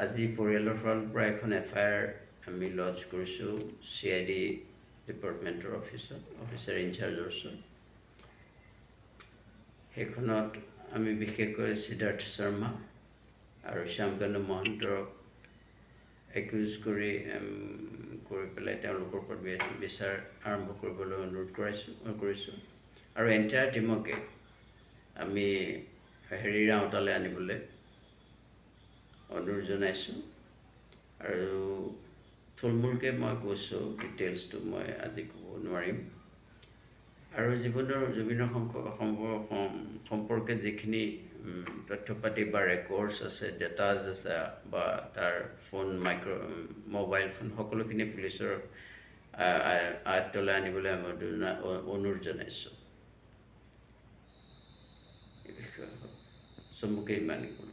আজি পৰিয়ালৰ ফালৰ পৰা এখন FIR আমি লঞ্চ কৰিছোঁ CID ডিপাৰ্টমেণ্টৰ অফিচাৰ ইনচাৰ্জৰ ওচৰত। সেইখনত আমি বিশেষকৈ সিদ্ধাৰ্থ শৰ্মা আৰু শ্যামকানু মহন্তক একিউজ কৰি পেলাই তেওঁলোকৰ ওপৰত বিচাৰ আৰম্ভ কৰিবলৈ অনুৰোধ কৰিছোঁ আৰু এণ্টায়াৰ টিমকে আমি হেৰিৰ আওতালৈ আনিবলৈ অনুৰোধ জনাইছোঁ। আৰু থুলমূলকৈ মই কৈছোঁ, ডিটেইলছটো মই আজি ক'ব নোৱাৰিম। আৰু জুবিনৰ সম্পৰ্কে যিখিনি তথ্য পাতি বা ৰেকৰ্ডছ আছে, ডেটাজ আছে বা তাৰ মোবাইল ফোন সকলোখিনি পুলিচৰ আয়ত্তলৈ আনিবলৈ আমি অনুৰোধ জনাইছোঁ। এই বিষয়ে চমুকৈ ইমানেই।